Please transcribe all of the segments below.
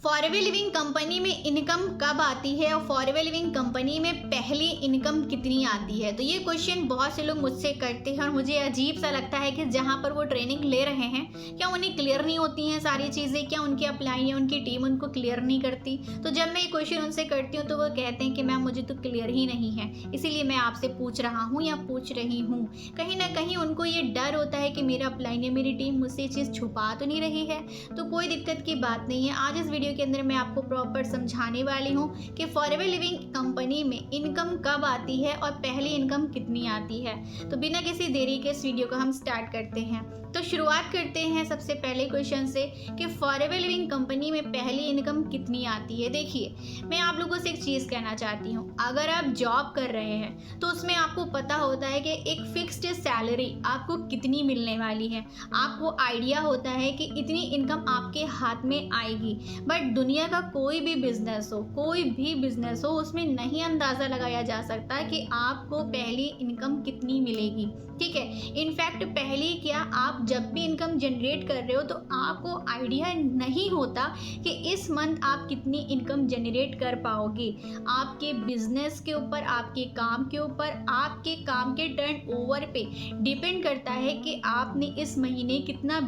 Forever living company में income कब आती है और फॉरएवर लिविंग कंपनी में पहली इनकम कितनी आती है? तो ये क्वेश्चन बहुत से लोग मुझसे करते हैं और मुझे अजीब सा लगता है कि जहाँ पर वो ट्रेनिंग ले रहे हैं क्या उन्हें क्लियर नहीं होती हैं सारी चीज़ें, क्या उनके अप्लाई या उनकी टीम उनको क्लियर नहीं करती? तो जब मैं ये क्वेश्चन उनसे करती हूँ तो वो कहते हैं कि मैम मुझे तो क्लियर ही नहीं है, इसीलिए मैं आपसे पूछ रहा हूँ या पूछ रही हूँ। कहीं ना कहीं उनको ये डर होता है कि मेरा अप्लाई या मेरी टीम मुझसे ये चीज़ छुपा तो नहीं रही है। तो कोई दिक्कत की बात नहीं है, आज इस वीडियो के अंदर मैं आपको प्रॉपर समझाने वाली हूँ कि फॉरएवर लिविंग कंपनी में इनकम कब आती है और पहली इनकम कितनी आती है। तो बिना किसी देरी के इस वीडियो को हम स्टार्ट करते हैं। तो शुरुआत करते हैं सबसे पहले क्वेश्चन से कि फॉरएवर लिविंग कंपनी में पहली इनकम कितनी आती है। देखिए, मैं आप लोगों से एक चीज़ कहना चाहती हूँ, अगर आप जॉब कर रहे हैं तो उसमें आपको पता होता है कि एक फिक्स्ड सैलरी आपको कितनी मिलने वाली है, आपको आइडिया होता है कि इतनी इनकम आपके हाथ में आएगी। बट दुनिया का कोई भी बिजनेस हो उसमें नहीं अंदाज़ा लगाया जा सकता कि आपको पहली इनकम कितनी मिलेगी। ठीक है, इनफैक्ट पहली क्या, आप जब भी इनकम जनरेट कर रहे हो तो आपको आइडिया नहीं होता कि इस मंथ आप कितनी इनकम जनरेट कर पाओगे। आपके बिजनेस के ऊपर, आपके काम के ऊपर, आपके काम के टर्नओवर पे डिपेंड करता है कि आपने इस महीने कितना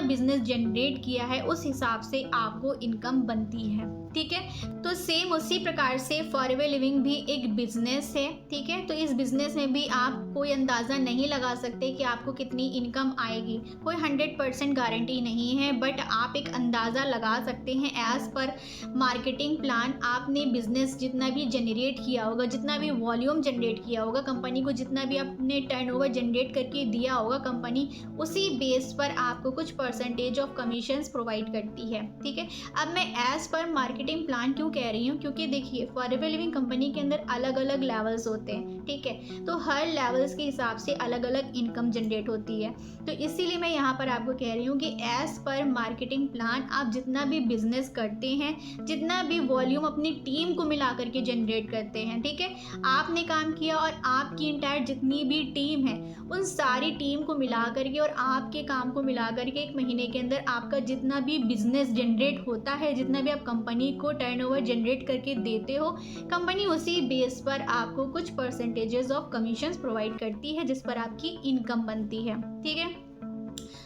बिजनेस जनरेट किया है, उस हिसाब से आपको इनकम बनती है। ठीक है, तो सेम उसी प्रकार से फॉरएवर लिविंग भी एक बिजनेस है। ठीक है, तो इस बिजनेस में भी आप कोई अंदाज़ा नहीं लगा सकते कि आपको कितनी इनकम आएगी, कोई 100% गारंटी नहीं है, बट आप एक अंदाज़ा लगा सकते हैं एज पर मार्केटिंग प्लान। आपने बिजनेस जितना भी जनरेट किया होगा, जितना भी वॉल्यूम जनरेट किया होगा, कंपनी को जितना भी आपने टर्नओवर जनरेट करके दिया होगा कंपनी, उसी बेस पर आपको कुछ परसेंटेज ऑफ कमीशंस प्रोवाइड करती है। ठीक है, अब मैं एज पर मार्केटिंग प्लान क्यों कह रही हूँ, क्योंकि देखिए फॉरएवर लिविंग कंपनी के अंदर अलग अलग लेवल्स होते हैं। ठीक है, तो हर लेवल्स के हिसाब से अलग अलग इनकम जनरेट होती है। तो इसीलिए मैं यहाँ पर आपको कह रही हूँ कि एज पर मार्केटिंग प्लान आप जितना भी बिजनेस करते हैं, जितना भी वॉल्यूम अपनी टीम को मिला करके जनरेट करते हैं, ठीक है, आपने काम किया और आपकी इंटायर जितनी भी टीम है उन सारी टीम को मिला करके और आपके काम को मिला करके एक महीने के अंदर आपका जितना भी बिजनेस जनरेट होता है, जितना भी आप कंपनी को टर्नओवर जनरेट करके देते हो, कंपनी उसी बेस पर आपको कुछ परसेंटेजेस ऑफ कमीशंस प्रोवाइड करती है जिस पर आपकी इनकम बनती है। ठीक है,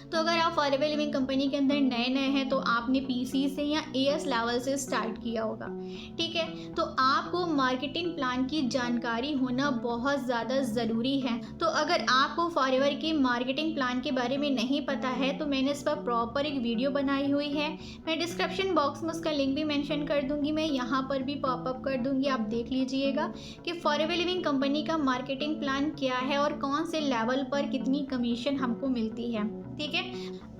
तो अगर आप फॉरएवर लिविंग कंपनी के अंदर नए हैं तो आपने पीसी से या एएस लेवल से स्टार्ट किया होगा। ठीक है, तो आपको मार्केटिंग प्लान की जानकारी होना बहुत ज़्यादा ज़रूरी है। तो अगर आपको फॉरएवर की मार्केटिंग प्लान के बारे में नहीं पता है तो मैंने इस पर प्रॉपर एक वीडियो बनाई हुई है, मैं डिस्क्रिप्शन बॉक्स में उसका लिंक भी मेंशन कर दूंगी, मैं यहाँ पर भी पॉपअप कर दूंगी, आप देख लीजिएगा कि फॉरएवर लिविंग कंपनी का मार्केटिंग प्लान क्या है और कौन से लेवल पर कितनी कमीशन हमको मिलती है। ठीक है,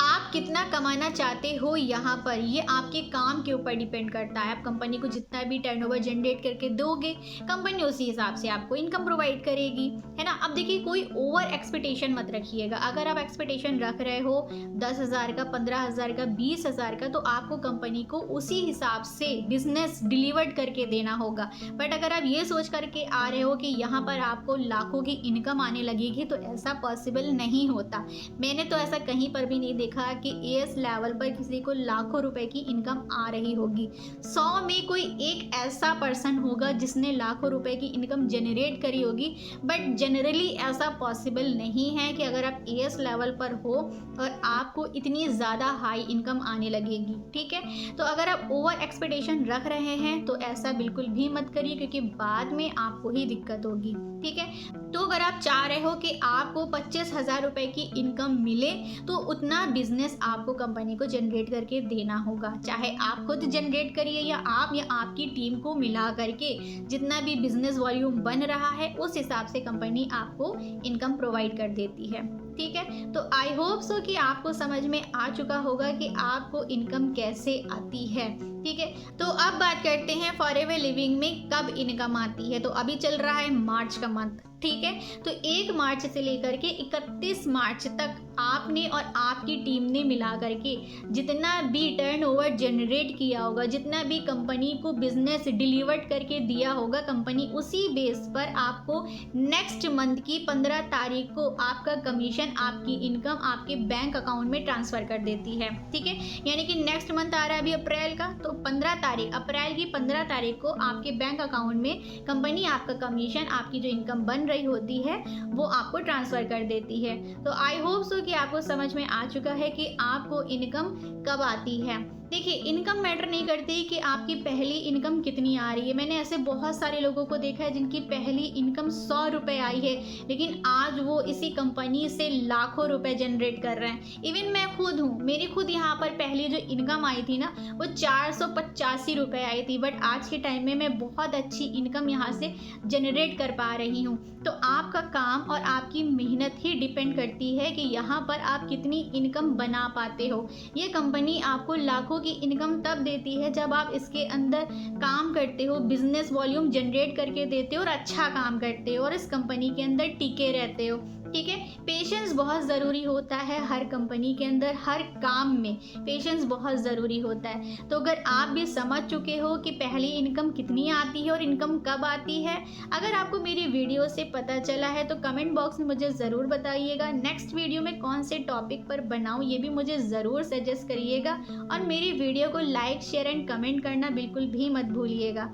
आप कितना कमाना चाहते हो यहाँ पर ये आपके काम के ऊपर डिपेंड करता है। आप कंपनी को जितना भी टर्नओवर जनरेट करके दोगे, कंपनी उसी हिसाब से आपको इनकम प्रोवाइड करेगी, है ना। अब देखिए, कोई ओवर एक्सपेक्टेशन मत रखिएगा। अगर आप एक्सपेक्टेशन रख रहे हो 10,000 का, 15,000 का, 20,000 का, तो आपको कंपनी को उसी हिसाब से बिजनेस डिलीवर्ड करके देना होगा। बट अगर आप ये सोच करके आ रहे हो कि यहाँ पर आपको लाखों की इनकम आने लगेगी, तो ऐसा पॉसिबल नहीं होता। मैंने तो ऐसा कहीं पर भी नहीं देखा कि एएस लेवल पर किसी को लाखों रुपए की इनकम आ रही होगी। 100 में कोई एक ऐसा पर्सन होगा जिसने लाखों रुपए की इनकम जनरेट करी होगी, बट जनरली ऐसा पॉसिबल नहीं है कि अगर आप एएस लेवल पर हो और आपको इतनी ज़्यादा हाई इनकम आने लगेगी। ठीक है, तो अगर आप ओवर एक्सपेक्टेशन रख रहे हैं तो ऐसा बिल्कुल भी मत करिए, क्योंकि बाद में आपको ही दिक्कत होगी। ठीक है, तो अगर आप चाह रहे हो कि आपको 25,000 रुपए की इनकम मिले तो उतना बिजनेस आपको कंपनी को जनरेट करके देना होगा। चाहे आप खुद जनरेट करिए या आपकी टीम को मिला करके जितना भी बिजनेस वॉल्यूम बन रहा है उस हिसाब से कंपनी आपको इनकम प्रोवाइड कर देती है। ठीक है, तो आई होप सो कि आपको समझ में आ चुका होगा कि आपको इनकम कैसे आती है। ठीक है, तो अब बात करते हैं फॉरएवर लिविंग में कब इनकम आती है। तो अभी चल रहा है मार्च का मंथ। ठीक है। तो 1 मार्च से लेकर के 31 मार्च तक आपने और आपकी टीम ने मिला करके जितना भी टर्नओवर जनरेट किया होगा, जितना भी कंपनी को बिजनेस डिलीवर्ड करके दिया होगा कंपनी, उसी बेस पर आपको नेक्स्ट मंथ की 15 तारीख को आपका कमीशन, आपकी इनकम आपके बैंक अकाउंट में ट्रांसफ़र कर देती है। ठीक है, यानी कि नेक्स्ट मंथ आ रहा है अभी अप्रैल का, तो 15 तारीख, अप्रैल की 15 तारीख को आपके बैंक अकाउंट में कंपनी आपका कमीशन, आपकी जो इनकम बन रही होती है वो आपको ट्रांसफ़र कर देती है। तो आई होप सो कि आपको समझ में आ चुका है कि आपको इनकम कब आती है। देखिए, इनकम मैटर नहीं करती कि आपकी पहली इनकम कितनी आ रही है। मैंने ऐसे बहुत सारे लोगों को देखा है जिनकी पहली इनकम 100 रुपये आई है, लेकिन आज वो इसी कंपनी से लाखों रुपए जनरेट कर रहे हैं। इवन मैं खुद हूँ, मेरी खुद यहाँ पर पहली जो इनकम आई थी ना वो 485 रुपये आई थी, बट आज के टाइम में मैं बहुत अच्छी इनकम यहाँ से जनरेट कर पा रही हूँ। तो आपका काम और आपकी मेहनत ही डिपेंड करती है कि यहाँ पर आप कितनी इनकम बना पाते हो। ये कंपनी आपको लाखों की इनकम तब देती है जब आप इसके अंदर काम करते हो, बिजनेस वॉल्यूम जनरेट करके देते हो और अच्छा काम करते हो और इस कंपनी के अंदर टिके रहते हो। ठीक है, पेशेंस बहुत ज़रूरी होता है हर कंपनी के अंदर, हर काम में पेशेंस बहुत ज़रूरी होता है। तो अगर आप भी समझ चुके हो कि पहली इनकम कितनी आती है और इनकम कब आती है, अगर आपको मेरी वीडियो से पता चला है तो कमेंट बॉक्स में मुझे ज़रूर बताइएगा। नेक्स्ट वीडियो में कौन से टॉपिक पर बनाऊँ ये भी मुझे ज़रूर सजेस्ट करिएगा, और मेरी वीडियो को लाइक, शेयर एंड कमेंट करना बिल्कुल भी मत भूलिएगा।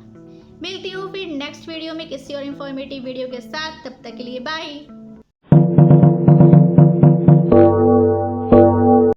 मिलती हूँ फिर नेक्स्ट वीडियो में किसी और इन्फॉर्मेटिव वीडियो के साथ, तब तक के लिए बाय।